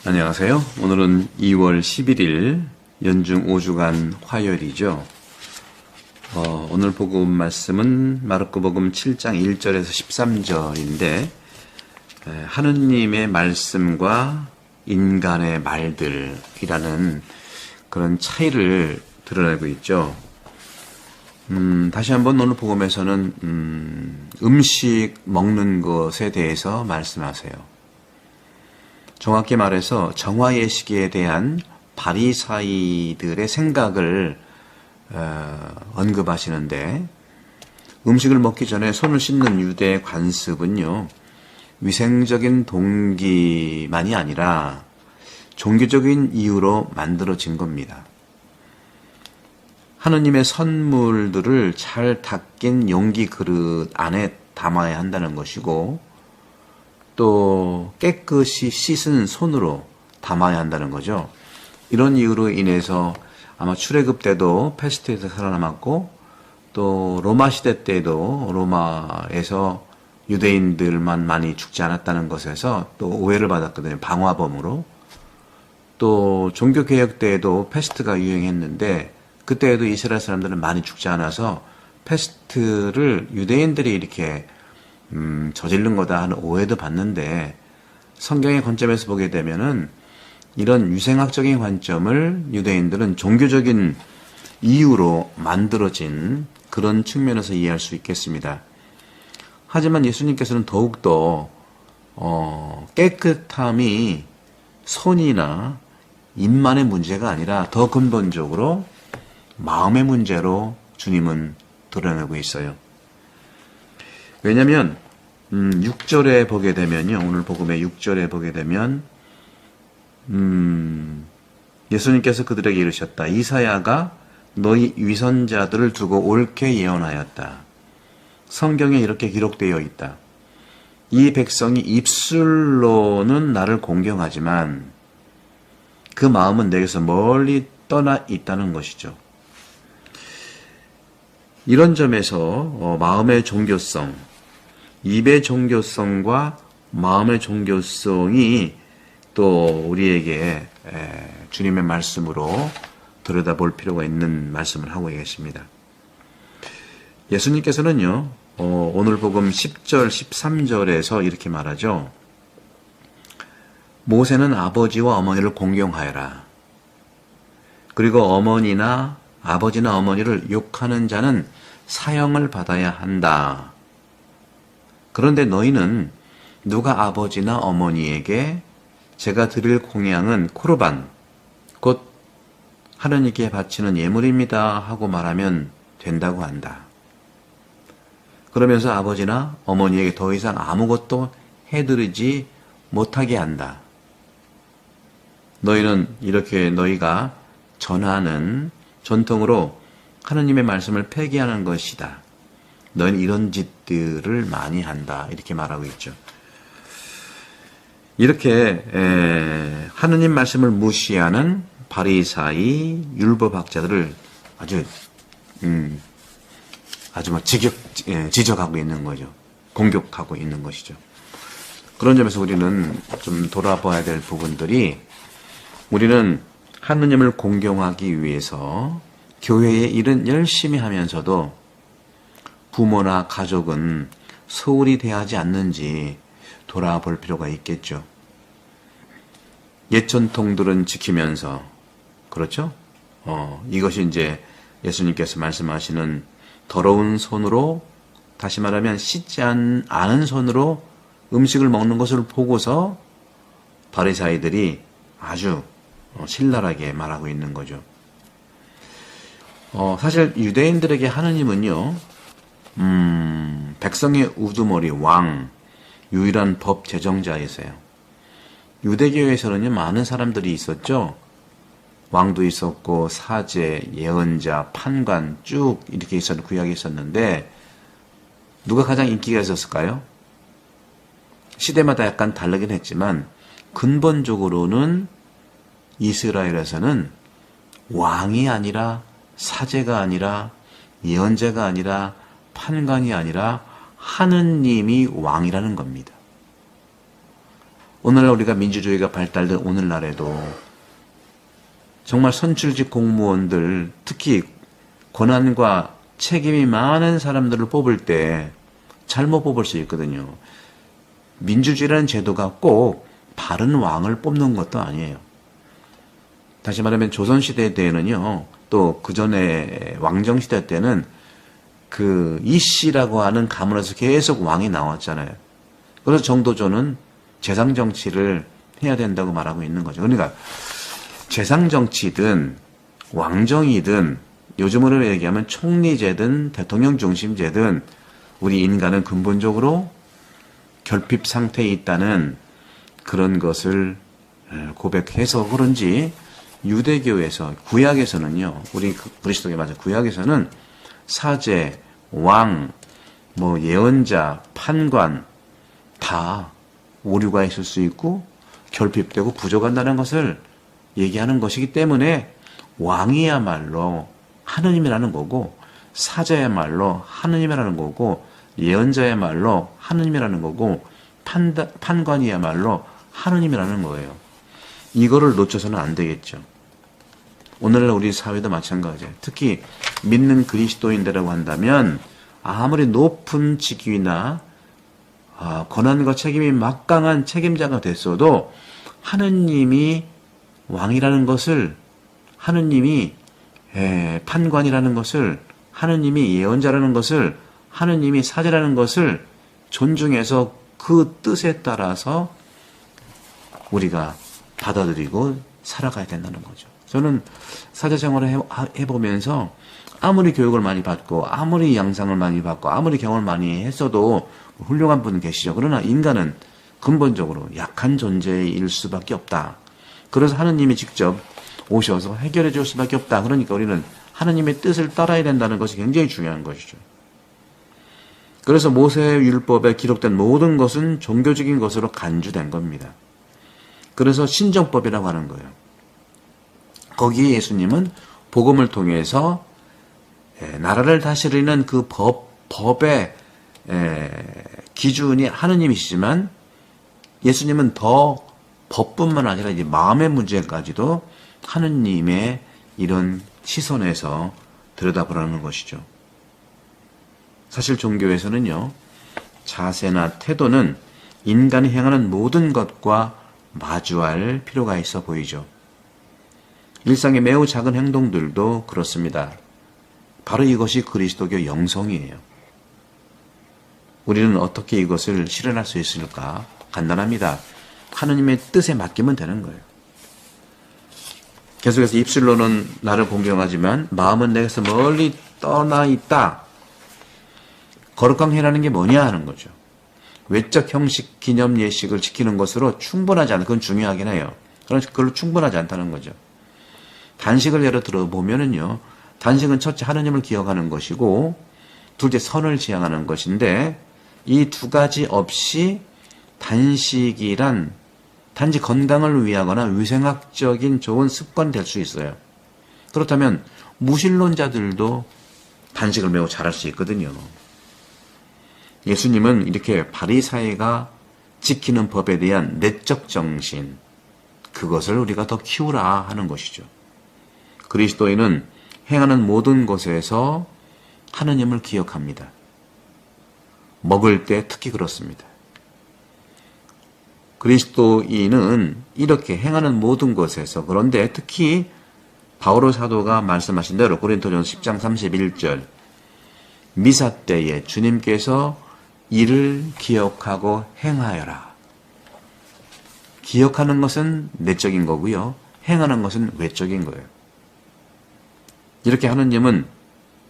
안녕하세요. 오늘은 2월 11일 연중 5주간 화요일이죠. 오늘 복음 말씀은 마르코복음 7장 1절에서 13절인데 하느님의 말씀과 인간의 말들이라는 그런 차이를 드러내고 있죠. 다시 한번 오늘 복음에서는 음식 먹는 것에 대해서 말씀하세요. 정확히 말해서 정화예식에 대한 바리사이들의 생각을 언급하시는데, 음식을 먹기 전에 손을 씻는 유대 관습은요, 위생적인 동기만이 아니라 종교적인 이유로 만들어진 겁니다. 하느님의 선물들을 잘 닦인 용기 그릇 안에 담아야 한다는 것이고, 또 깨끗이 씻은 손으로 담아야 한다는 거죠. 이런 이유로 인해서 아마 출애굽 때도 패스트에서 살아남았고, 또 로마 시대 때도 로마에서 유대인들만 많이 죽지 않았다는 것에서 또 오해를 받았거든요. 방화범으로. 또 종교개혁 때에도 패스트가 유행했는데, 그때에도 이스라엘 사람들은 많이 죽지 않아서 패스트를 유대인들이 이렇게 저지른 거다 하는 오해도 받는데, 성경의 관점에서 보게 되면은 이런 유생학적인 관점을 유대인들은 종교적인 이유로 만들어진 그런 측면에서 이해할 수 있겠습니다. 하지만 예수님께서는 더욱더 깨끗함이 손이나 입만의 문제가 아니라 더 근본적으로 마음의 문제로 주님은 드러내고 있어요. 왜냐하면 6절에 보게 되면요, 오늘 복음의 6절에 보게 되면 예수님께서 그들에게 이르셨다. 이사야가 너희 위선자들을 두고 옳게 예언하였다. 성경에 이렇게 기록되어 있다. 이 백성이 입술로는 나를 공경하지만 그 마음은 내게서 멀리 떠나 있다는 것이죠. 이런 점에서 마음의 종교성, 입의 종교성과 마음의 종교성이 또 우리에게 주님의 말씀으로 들여다볼 필요가 있는 말씀을 하고 계십니다. 예수님께서는요, 오늘 복음 10절, 13절에서 이렇게 말하죠. 모세는 아버지와 어머니를 공경하여라. 그리고 아버지나 어머니를 욕하는 자는 사형을 받아야 한다. 그런데 너희는 누가 아버지나 어머니에게 제가 드릴 공양은 코르반, 곧 하느님께 바치는 예물입니다 하고 말하면 된다고 한다. 그러면서 아버지나 어머니에게 더 이상 아무것도 해드리지 못하게 한다. 너희는 이렇게 너희가 전하는 전통으로 하느님의 말씀을 폐기하는 것이다. 너희는 이런 짓들을 많이 한다. 이렇게 말하고 있죠. 이렇게 하느님 말씀을 무시하는 바리사이 율법학자들을 아주 지적하고 있는 거죠. 공격하고 있는 것이죠. 그런 점에서 우리는 좀 돌아봐야 될 부분들이, 우리는 하느님을 공경하기 위해서 교회의 일은 열심히 하면서도 부모나 가족은 소홀히 대하지 않는지 돌아볼 필요가 있겠죠. 옛 전통들은 지키면서, 그렇죠? 이것이 이제 예수님께서 말씀하시는 더러운 손으로, 다시 말하면 씻지 않은 손으로 음식을 먹는 것을 보고서 바리사이들이 아주 신랄하게 말하고 있는 거죠. 사실 유대인들에게 하느님은요, 백성의 우두머리, 왕, 유일한 법 제정자이세요. 유대교회에서는요, 많은 사람들이 있었죠. 왕도 있었고, 사제, 예언자, 판관 쭉 이렇게 구약에 있었는데, 누가 가장 인기가 있었을까요? 시대마다 약간 다르긴 했지만, 근본적으로는 이스라엘에서는 왕이 아니라, 사제가 아니라, 예언자가 아니라, 판관이 아니라 하느님이 왕이라는 겁니다. 오늘날 우리가 민주주의가 발달된 오늘날에도 정말 선출직 공무원들, 특히 권한과 책임이 많은 사람들을 뽑을 때 잘못 뽑을 수 있거든요. 민주주의라는 제도가 꼭 바른 왕을 뽑는 것도 아니에요. 다시 말하면 조선시대 때에는요, 또 그 전에 왕정시대 때는 그 이씨라고 하는 가문에서 계속 왕이 나왔잖아요. 그래서 정도조는 재상정치를 해야 된다고 말하고 있는 거죠. 그러니까 재상정치든 왕정이든 요즘으로 얘기하면 총리제든 대통령 중심제든 우리 인간은 근본적으로 결핍 상태에 있다는 그런 것을 고백해서 그런지 유대교에서 구약에서는요, 우리 그리스도교 맞아 구약에서는 사제, 왕, 뭐 예언자, 판관 다 오류가 있을 수 있고 결핍되고 부족한다는 것을 얘기하는 것이기 때문에 왕이야말로 하느님이라는 거고 사자야말로 하느님이라는 거고 예언자야말로 하느님이라는 거고 판관이야말로 하느님이라는 거예요. 이거를 놓쳐서는 안 되겠죠. 오늘날 우리 사회도 마찬가지예요. 특히 믿는 그리스도인들이라고 한다면 아무리 높은 직위나 권한과 책임이 막강한 책임자가 됐어도 하느님이 왕이라는 것을, 하느님이 판관이라는 것을, 하느님이 예언자라는 것을, 하느님이 사제라는 것을 존중해서 그 뜻에 따라서 우리가 받아들이고 살아가야 된다는 거죠. 저는 사제 생활을 해보면서 아무리 교육을 많이 받고 아무리 양상을 많이 받고 아무리 경험을 많이 했어도 훌륭한 분은 계시죠. 그러나 인간은 근본적으로 약한 존재일 수밖에 없다. 그래서 하느님이 직접 오셔서 해결해 줄 수밖에 없다. 그러니까 우리는 하느님의 뜻을 따라야 된다는 것이 굉장히 중요한 것이죠. 그래서 모세의 율법에 기록된 모든 것은 종교적인 것으로 간주된 겁니다. 그래서 신정법이라고 하는 거예요. 거기에 예수님은 복음을 통해서 나라를 다스리는 그 법의 기준이 하느님이시지만 예수님은 더 법뿐만 아니라 이제 마음의 문제까지도 하느님의 이런 시선에서 들여다보라는 것이죠. 사실 종교에서는요, 자세나 태도는 인간이 행하는 모든 것과 마주할 필요가 있어 보이죠. 일상의 매우 작은 행동들도 그렇습니다. 바로 이것이 그리스도교 영성이에요. 우리는 어떻게 이것을 실현할 수 있을까? 간단합니다. 하느님의 뜻에 맡기면 되는 거예요. 계속해서 입술로는 나를 공경하지만 마음은 내게서 멀리 떠나 있다. 거룩한 행위라는 게 뭐냐 하는 거죠. 외적 형식, 기념, 예식을 지키는 것으로 충분하지 않다. 그건 중요하긴 해요. 그러나 그걸로 충분하지 않다는 거죠. 단식을 예를 들어 보면은요, 단식은 첫째 하느님을 기억하는 것이고 둘째 선을 지향하는 것인데 이 두 가지 없이 단식이란 단지 건강을 위하거나 위생학적인 좋은 습관이 될 수 있어요. 그렇다면 무신론자들도 단식을 매우 잘할 수 있거든요. 예수님은 이렇게 바리사이가 지키는 법에 대한 내적 정신, 그것을 우리가 더 키우라 하는 것이죠. 그리스도인은 행하는 모든 것에서 하느님을 기억합니다. 먹을 때 특히 그렇습니다. 그리스도인은 이렇게 행하는 모든 것에서, 그런데 특히 바오로 사도가 말씀하신 대로 고린도전서 10장 31절 미사 때에 주님께서 이를 기억하고 행하여라. 기억하는 것은 내적인 거고요. 행하는 것은 외적인 거예요. 이렇게 하느님은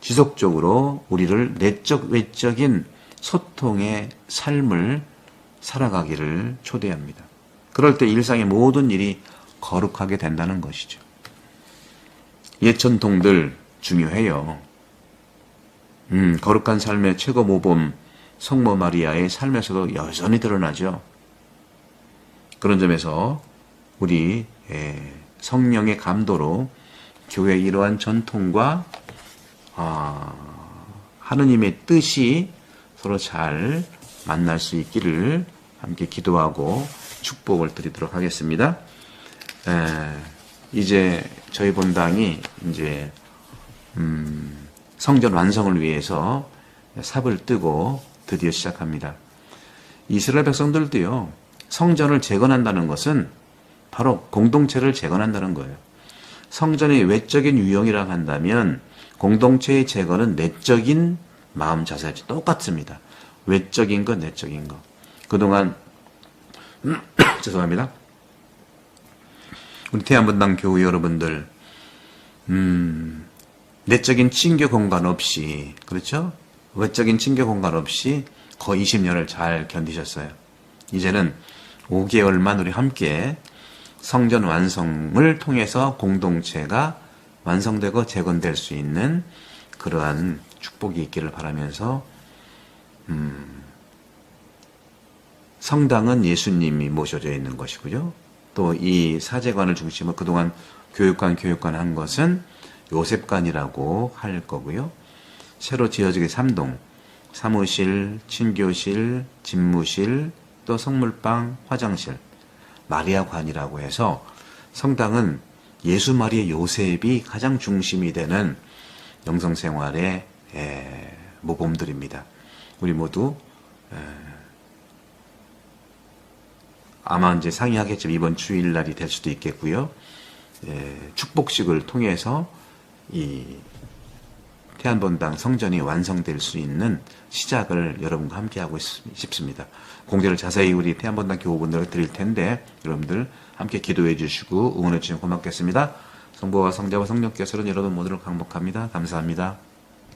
지속적으로 우리를 내적, 외적인 소통의 삶을 살아가기를 초대합니다. 그럴 때 일상의 모든 일이 거룩하게 된다는 것이죠. 옛 전통들 중요해요. 거룩한 삶의 최고 모범 성모 마리아의 삶에서도 여전히 드러나죠. 그런 점에서 우리 성령의 감도로 교회의 이러한 전통과 하느님의 뜻이 서로 잘 만날 수 있기를 함께 기도하고 축복을 드리도록 하겠습니다. 이제 저희 본당이 이제 성전 완성을 위해서 삽을 뜨고 드디어 시작합니다. 이스라엘 백성들도요, 성전을 재건한다는 것은 바로 공동체를 재건한다는 거예요. 성전의 외적인 유형이라고 한다면 공동체의 재건은 내적인 마음 자세 똑같습니다. 외적인 것, 내적인 것. 그동안 죄송합니다. 우리 태안분당 교우 여러분들 내적인 친교 공간 없이, 그렇죠? 외적인 친교 공간 없이 거의 20년을 잘 견디셨어요. 이제는 5개월만 우리 함께 성전 완성을 통해서 공동체가 완성되고 재건될 수 있는 그러한 축복이 있기를 바라면서 성당은 예수님이 모셔져 있는 것이고요. 또 이 사제관을 중심으로 그동안 교육관 한 것은 요셉관이라고 할 거고요. 새로 지어지게 3동, 사무실, 친교실, 집무실, 또 성물방, 화장실, 마리아관이라고 해서 성당은 예수 마리아 요셉이 가장 중심이 되는 영성생활의 모범들입니다. 우리 모두 아마 이제 상의하겠지만 이번 주일날이 될 수도 있겠고요. 축복식을 통해서 이 태안본당 성전이 완성될 수 있는 시작을 여러분과 함께하고 싶습니다. 공지를 자세히 우리 태안본당 교우분들에게 드릴 텐데 여러분들 함께 기도해 주시고 응원해 주시면 고맙겠습니다. 성부와 성자와 성령께서는 여러분 모두를 강복합니다. 감사합니다.